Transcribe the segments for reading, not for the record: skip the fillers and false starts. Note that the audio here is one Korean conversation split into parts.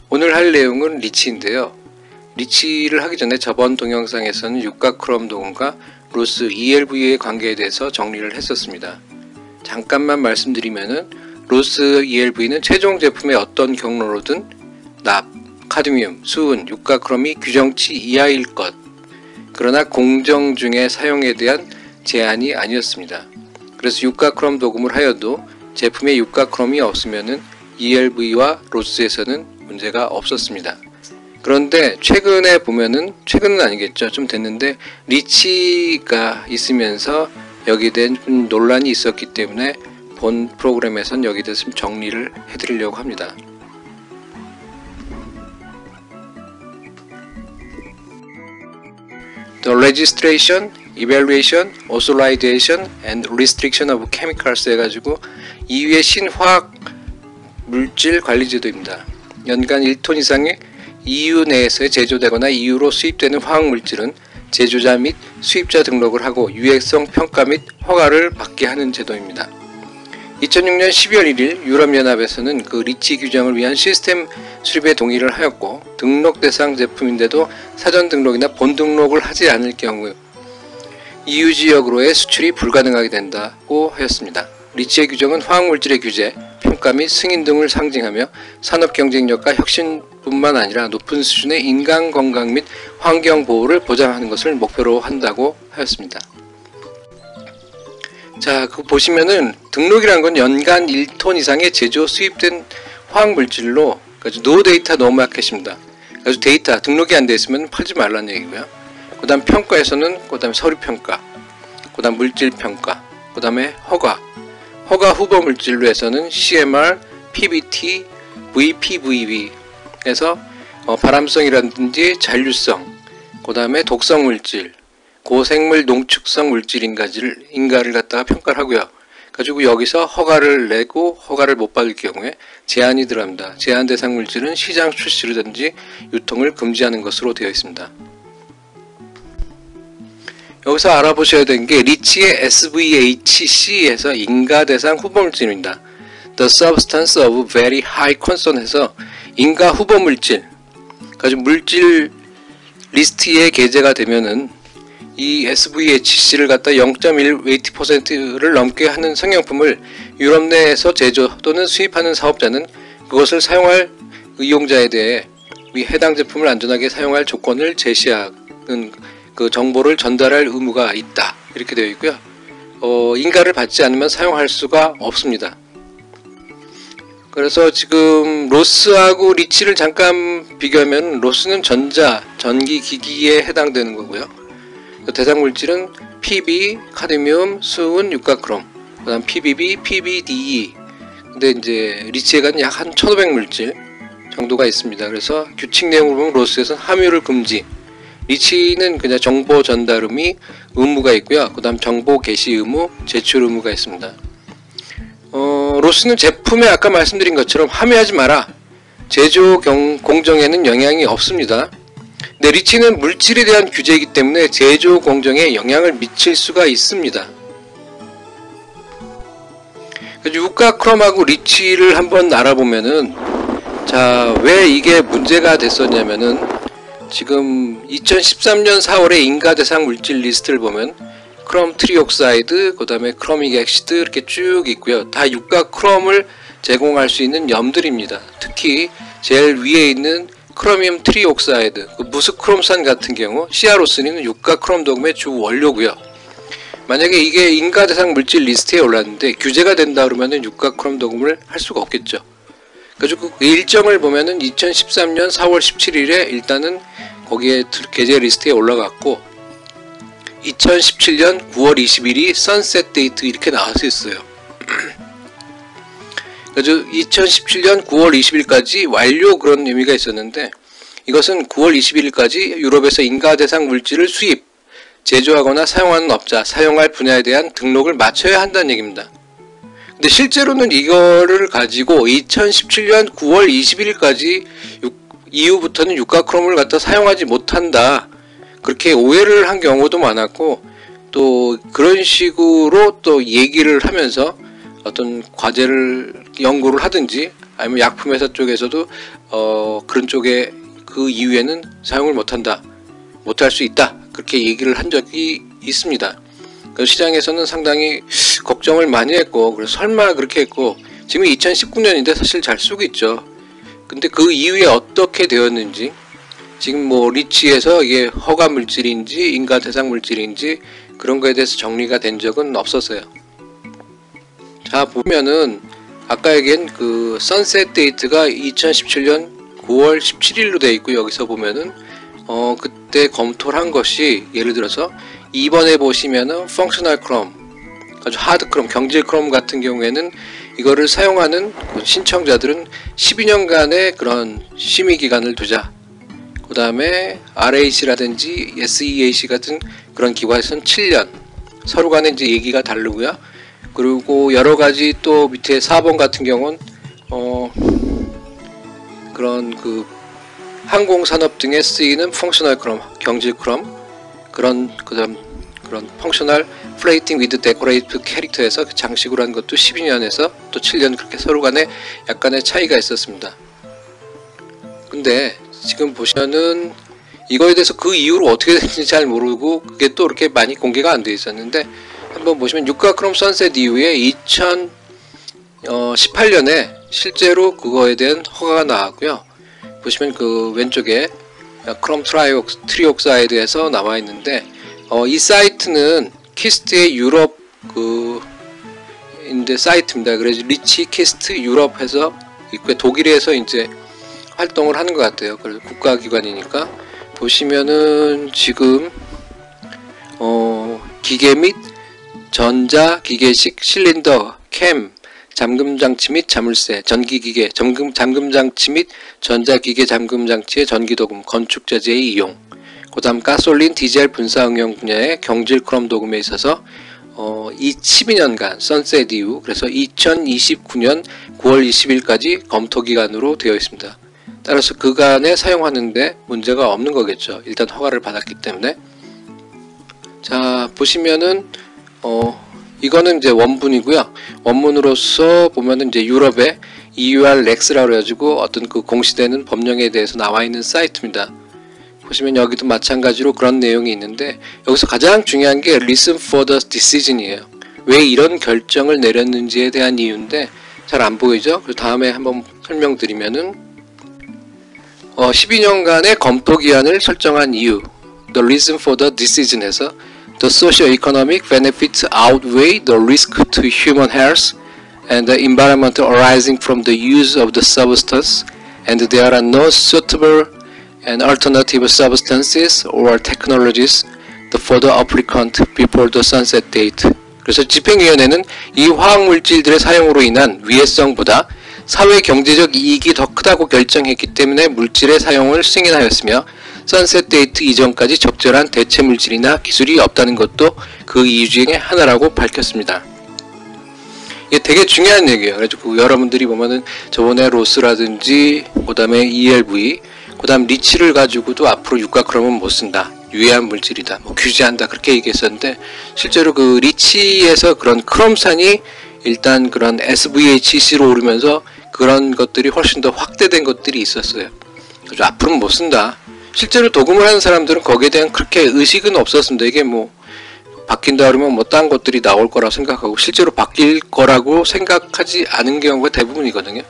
오늘 할 내용은 리치인데요. 리치를 하기 전에 저번 동영상에서는 유가 크롬 도금과 로스 ELV의 관계에 대해서 정리를 했었습니다. 잠깐만 말씀드리면은 로스 ELV는 최종 제품의 어떤 경로로든 납, 카드뮴, 수은, 유가 크롬이 규정치 이하일 것, 그러나 공정 중에 사용에 대한 제한이 아니었습니다. 그래서 유가 크롬 도금을 하여도 제품에 유가 크롬이 없으면은 ELV와 로스에서는 문제가 없었습니다. 그런데 최근에 보면은, 최근은 아니겠죠, 좀 됐는데 리치가 있으면서 여기에 대한 논란이 있었기 때문에 본 프로그램에선 여기에 대해서 좀 정리를 해드리려고 합니다. The registration, evaluation, authorization and restriction of chemicals 해가지고 EU의 신화학 물질 관리 제도입니다. 연간 1톤 이상의 EU 내에서 제조되거나 EU로 수입되는 화학물질은 제조자 및 수입자 등록을 하고 유해성 평가 및 허가를 받게 하는 제도입니다. 2006년 12월 1일 유럽연합에서는 그 리치 규정을 위한 시스템 수립에 동의를 하였고, 등록 대상 제품인데도 사전 등록이나 본 등록을 하지 않을 경우 EU 지역으로의 수출이 불가능하게 된다고 하였습니다. 리치의 규정은 화학물질의 규제, 평가 및 승인 등을 상징하며 산업 경쟁력과 혁신뿐만 아니라 높은 수준의 인간 건강 및 환경 보호를 보장하는 것을 목표로 한다고 하였습니다. 자, 그거 보시면은 등록이란 건 연간 1톤 이상의 제조 수입된 화학물질로, 노 데이터 노 마켓입니다. 그래서 데이터 등록이 안 돼 있으면 팔지 말라는 얘기고요. 그 다음 평가에서는 그 다음에 서류 평가, 그 다음 물질 평가, 그 다음에 허가 후보 물질로 해서는 CMR, PBT, VPVB 해서 발암성이라든지 잔류성, 그 다음에 독성 물질, 고생물 농축성 물질 인가를 갖다가 평가를 하고요. 가지고 여기서 허가를 내고 허가를 못 받을 경우에 제한이 들어갑니다. 제한 대상 물질은 시장 출시라든지 유통을 금지하는 것으로 되어 있습니다. 여기서 알아보셔야 되는 게 리치의 SVHC에서 인가 대상 후보 물질입니다. The substance of very high concern 해서 인가 후보 물질, 가지고 물질 리스트에 게재가 되면은 이 SVHC를 갖다 0.1% 넘게 하는 성형품을 유럽 내에서 제조 또는 수입하는 사업자는 그것을 사용할 이용자에 대해 해당 제품을 안전하게 사용할 조건을 제시하는 그 정보를 전달할 의무가 있다, 이렇게 되어 있고요. 인가를 받지 않으면 사용할 수가 없습니다. 그래서 지금 로스하고 리치를 잠깐 비교하면 로스는 전기 기기에 해당되는 거고요. 대상 물질은 PB, 카드뮴, 수은, 유가 크롬, 그 다음 PBB, PBDE. 근데 이제 리치에는 약 한 1500 물질 정도가 있습니다. 그래서 규칙 내용을 보면 로스에서는 함유를 금지, 리치는 그냥 정보 전달 의무가 있고요. 그 다음 정보 게시 의무, 제출 의무가 있습니다. 로스는 제품에 아까 말씀드린 것처럼 함유하지 마라, 제조 공정에는 영향이 없습니다. 근데 리치는 물질에 대한 규제이기 때문에 제조 공정에 영향을 미칠 수가 있습니다. 유가 크롬하고 리치를 한번 알아보면은, 자, 왜 이게 문제가 됐었냐면은, 지금 2013년 4월에 인가 대상 물질 리스트를 보면 크롬 트리옥사이드, 그 다음에 크로믹 엑시드 이렇게 쭉 있고요. 다 유가 크롬을 제공할 수 있는 염들입니다. 특히 제일 위에 있는 크로미움 트리옥사이드, 그 무스크롬산 같은 경우 시아로스닌은 유가 크롬 도금의 주 원료고요. 만약에 이게 인가 대상 물질 리스트에 올랐는데 규제가 된다 그러면은 유가 크롬 도금을 할 수가 없겠죠. 그래서 그 일정을 보면은 2013년 4월 17일에 일단은 거기에 게재 리스트에 올라갔고, 2017년 9월 20일이 선셋 데이트 이렇게 나와서 있어요. 그래서 2017년 9월 20일까지 완료, 그런 의미가 있었는데, 이것은 9월 21일까지 유럽에서 인가 대상 물질을 수입, 제조하거나 사용하는 업자, 사용할 분야에 대한 등록을 마쳐야 한다는 얘기입니다. 근데 실제로는 이거를 가지고 2017년 9월 21일까지 이후부터는 유가 크롬을 갖다 사용하지 못한다, 그렇게 오해를 한 경우도 많았고, 또 그런 식으로 또 얘기를 하면서 어떤 과제를 연구를 하든지 아니면 약품회사 쪽에서도 그런 쪽에 그 이후에는 사용을 못한다, 못할 수 있다, 그렇게 얘기를 한 적이 있습니다. 그래서 시장에서는 상당히 걱정을 많이 했고, 그래서 설마 그렇게 했고, 지금 2019년인데 사실 잘 쓰고 있죠. 근데 그 이후에 어떻게 되었는지, 지금 뭐 리치에서 이게 허가 물질인지 인가 대상 물질인지 그런 거에 대해서 정리가 된 적은 없었어요. 자, 보면은 아까 얘기한 그 선셋 데이트가 2017년 9월 17일로 되어 있고, 여기서 보면은 그때 검토를 한 것이, 예를 들어서 2번에 보시면은 펑셔널 크롬, 아주 하드 크롬, 경질 크롬 같은 경우에는 이거를 사용하는 신청자들은 12년간의 그런 심의 기간을 두자. 그 다음에 RAC라든지 SEAC 같은 그런 기관에서는 7년. 서로 간에 이제 얘기가 다르고요. 그리고 여러 가지 또 밑에 4번 같은 경우는 그런 그 항공산업 등에 쓰이는 펑셔널 크롬, 경질 크롬, 그런 펑셔널 플레이팅 위드 데코레이티브 캐릭터에서 장식으로 한 것도 12년에서 또 7년, 그렇게 서로 간에 약간의 차이가 있었습니다. 근데 지금 보시면은 이거에 대해서 그 이후로 어떻게 됐는지 잘 모르고, 그게 또 이렇게 많이 공개가 안 되어 있었는데, 한번 보시면 유가 크롬 선셋 이후에 2018년에 실제로 그거에 대한 허가가 나왔고요. 보시면 그 왼쪽에 크롬 트리옥사이드에서 나와 있는데, 이 사이트는 키스트의 유럽 인데 사이트입니다. 그래서 리치 키스트 유럽에서 있고요. 독일에서 이제 활동을 하는 것 같아요. 그래서 국가기관이니까. 보시면은 지금 기계 및 전자 기계식 실린더, 캠, 잠금장치 및 자물쇠, 전기기계, 잠금장치 및 전자기계 잠금장치의 전기도금, 건축자재의 이용, 그 다음 가솔린, 디젤 분사 응용 분야의 경질 크롬 도금에 있어서 이 12년간 선셋 이후, 그래서 2029년 9월 20일까지 검토기간으로 되어 있습니다. 따라서 그간에 사용하는데 문제가 없는 거겠죠. 일단 허가를 받았기 때문에. 자, 보시면은 이거는 이제 원문이고요. 원문으로서 보면은 이제 유럽의 EUR 렉스라고 해가지고 어떤 그 공시되는 법령에 대해서 나와 있는 사이트입니다. 보시면 여기도 마찬가지로 그런 내용이 있는데, 여기서 가장 중요한 게 listen for the decision이에요. 왜 이런 결정을 내렸는지에 대한 이유인데 잘 안 보이죠? 그래서 다음에 한번 설명드리면은 12년간의 검토 기한을 설정한 이유, the reason for the decision에서 the socio-economic benefits outweigh the risk to human health and the environment arising from the use of the substance, and there are no suitable and alternative substances or technologies for the applicant before the sunset date. 그래서 집행위원회는 이 화학물질들의 사용으로 인한 위해성보다 사회 경제적 이익이 더 크다고 결정했기 때문에 물질의 사용을 승인하였으며, 선셋 데이트 이전까지 적절한 대체 물질이나 기술이 없다는 것도 그 이유 중에 하나라고 밝혔습니다. 이게 되게 중요한 얘기예요. 그래서 여러분들이 보면은 저번에 로스라든지 그 다음에 ELV, 그 다음 리치를 가지고도 앞으로 유가 크롬은 못 쓴다, 유해한 물질이다, 뭐 규제한다, 그렇게 얘기했었는데, 실제로 그 리치에서 그런 크롬산이 일단 그런 SVHC로 오르면서 그런 것들이 훨씬 더 확대된 것들이 있었어요. 그래서 앞으로는 못 쓴다. 실제로 도금을 하는 사람들은 거기에 대한 그렇게 의식은 없었습니다. 이게 뭐 바뀐다 그러면 뭐 딴 것들이 나올 거라고 생각하고, 실제로 바뀔 거라고 생각하지 않은 경우가 대부분이거든요.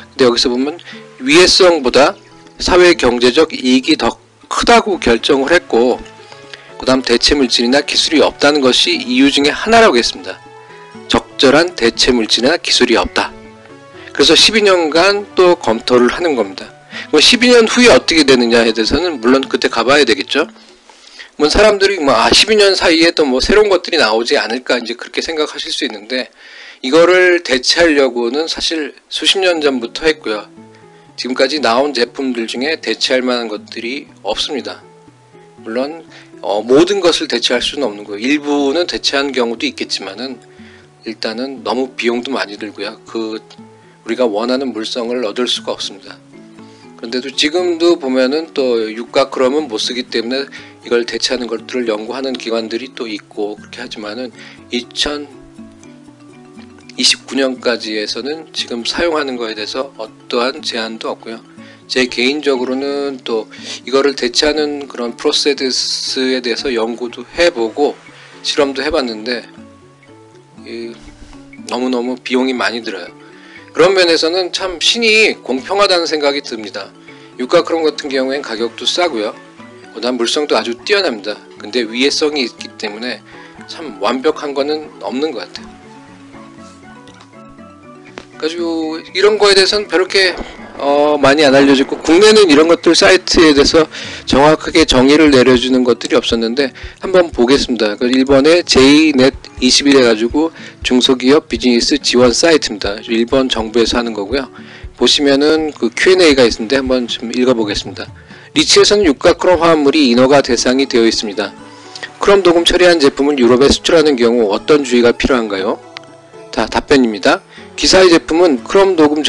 근데 여기서 보면 위해성보다 사회 경제적 이익이 더 크다고 결정을 했고, 그 다음 대체 물질이나 기술이 없다는 것이 이유 중에 하나라고 했습니다. 적절한 대체 물질이나 기술이 없다. 그래서 12년간 또 검토를 하는 겁니다. 12년 후에 어떻게 되느냐에 대해서는 물론 그때 가봐야 되겠죠. 뭐 사람들이 12년 사이에 또 뭐 새로운 것들이 나오지 않을까 이제 그렇게 생각하실 수 있는데, 이거를 대체하려고는 사실 수십 년 전부터 했고요. 지금까지 나온 제품들 중에 대체할 만한 것들이 없습니다. 물론 모든 것을 대체할 수는 없는 거예요. 일부는 대체한 경우도 있겠지만은 일단은 너무 비용도 많이 들고요. 우리가 원하는 물성을 얻을 수가 없습니다. 그런데도 지금도 보면은 또 유가 크롬은 못 쓰기 때문에 이걸 대체하는 것들을 연구하는 기관들이 또 있고 그렇게 하지만은 29년까지에서는 지금 사용하는 거에 대해서 어떠한 제한도 없고요. 제 개인적으로는 또 이거를 대체하는 그런 프로세스에 대해서 연구도 해보고 실험도 해봤는데 너무너무 비용이 많이 들어요. 그런 면에서는 참 신이 공평하다는 생각이 듭니다. 유가 크롬 같은 경우엔 가격도 싸고요. 그다음 물성도 아주 뛰어납니다. 근데 위해성이 있기 때문에 참 완벽한 거는 없는 것 같아요. 그래가지고 이런 거에 대해서는 별렇게 많이 안 알려지고, 국내는 이런 것들 사이트에 대해서 정확하게 정의를 내려주는 것들이 없었는데 한번 보겠습니다. 일본의 Jnet21 해가지고 중소기업 비즈니스 지원 사이트입니다. 일본 정부에서 하는 거고요. 보시면은 그 Q&A가 있는데 한번 좀 읽어보겠습니다. 리치에서는 유가 크롬 화합물이 인허가 대상이 되어 있습니다. 크롬 도금 처리한 제품을 유럽에 수출하는 경우 어떤 주의가 필요한가요? 답변입니다. 기사의 제품은 크롬 도금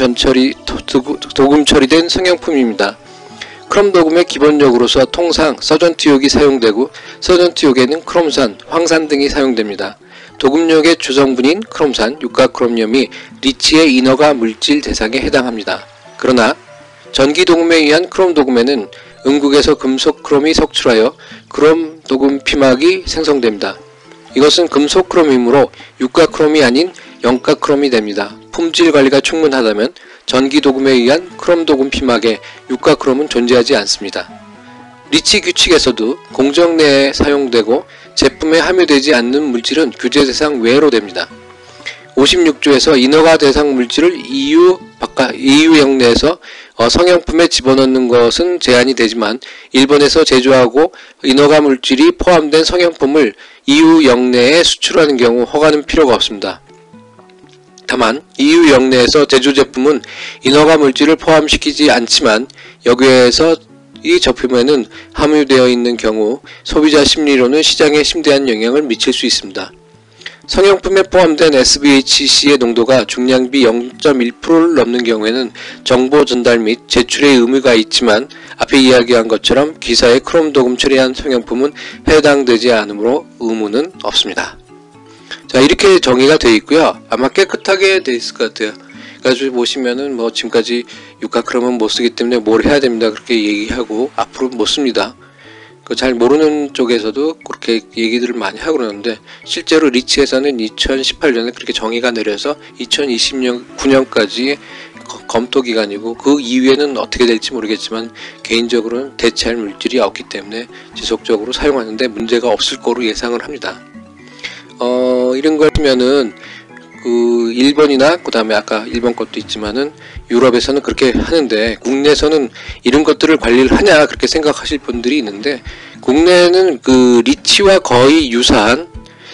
도금 처리된 성형품입니다. 크롬 도금에 기본적으로서 통상 서전투욕이 사용되고, 서전투욕에는 크롬산, 황산 등이 사용됩니다. 도금력의 주성분인 크롬산, 유가 크롬염이 리치의 인허가 물질 대상에 해당합니다. 그러나 전기 도금에 의한 크롬 도금에는 음극에서 금속 크롬이 석출하여 크롬 도금 피막이 생성됩니다. 이것은 금속 크롬이므로 유가 크롬이 아닌 영가 크롬이 됩니다. 품질 관리가 충분하다면 전기 도금에 의한 크롬 도금 피막에 유가 크롬은 존재하지 않습니다. 리치 규칙에서도 공정 내에 사용되고 제품에 함유되지 않는 물질은 규제 대상 외로 됩니다. 56조에서 인허가 대상 물질을 EU 영내에서 성형품에 집어넣는 것은 제한이 되지만, 일본에서 제조하고 인허가 물질이 포함된 성형품을 EU 영내에 수출하는 경우 허가는 필요가 없습니다. 다만 EU 영내에서 제조 제품은 인허가 물질을 포함시키지 않지만 여기에서 이 제품에는 함유되어 있는 경우 소비자 심리로는 시장에 심대한 영향을 미칠 수 있습니다. 성형품에 포함된 SBHC의 농도가 중량비 0.1%를 넘는 경우에는 정보 전달 및 제출의 의무가 있지만, 앞에 이야기한 것처럼 기사에 크롬 도금 처리한 성형품은 해당되지 않으므로 의무는 없습니다. 자, 이렇게 정의가 되어 있고요. 아마 깨끗하게 되어 있을 것 같아요. 그래가지고 보시면은 지금까지 유가 크롬은 못 쓰기 때문에 뭘 해야 됩니다, 그렇게 얘기하고 앞으로 못 씁니다. 잘 모르는 쪽에서도 그렇게 얘기들을 많이 하고 그러는데, 실제로 리치에서는 2018년에 그렇게 정의가 내려서 2029년까지 검토 기간이고, 그 이후에는 어떻게 될지 모르겠지만 개인적으로는 대체할 물질이 없기 때문에 지속적으로 사용하는데 문제가 없을 거로 예상을 합니다. 이런 걸 하면은 일본이나 그 다음에 아까 일본 것도 있지만은 유럽에서는 그렇게 하는데, 국내에서는 이런 것들을 관리를 하냐 그렇게 생각하실 분들이 있는데, 국내는 리치와 거의 유사한,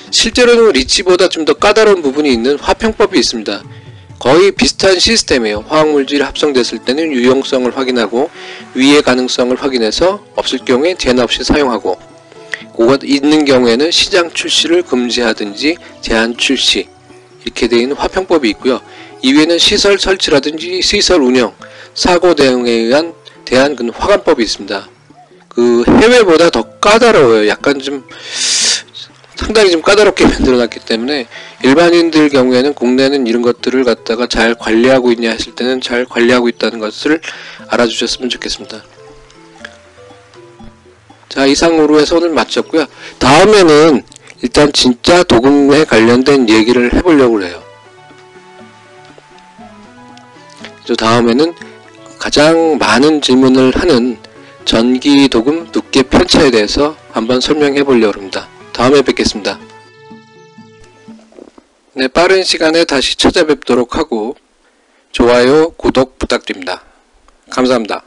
실제로는 리치보다 좀 더 까다로운 부분이 있는 화평법이 있습니다. 거의 비슷한 시스템이에요. 화학물질이 합성됐을 때는 유용성을 확인하고 위해 가능성을 확인해서 없을 경우에 제한 없이 사용하고, 그거 있는 경우에는 시장 출시를 금지하든지 제한 출시, 이렇게 되어 있는 화평법이 있고요. 이외에는 시설 설치라든지 시설 운영, 사고 대응에 대한 화관법이 있습니다. 해외보다 더 까다로워요. 약간 상당히 좀 까다롭게 만들어놨기 때문에 일반인들 경우에는 국내는 이런 것들을 갖다가 잘 관리하고 있냐 했을 때는 잘 관리하고 있다는 것을 알아주셨으면 좋겠습니다. 자, 이상으로 해서 오늘 마쳤고요. 다음에는 일단 진짜 도금에 관련된 얘기를 해보려고 해요. 다음에는 가장 많은 질문을 하는 전기 도금 두께 편차에 대해서 한번 설명해 보려고 합니다. 다음에 뵙겠습니다. 네, 빠른 시간에 다시 찾아뵙도록 하고 좋아요, 구독 부탁드립니다. 감사합니다.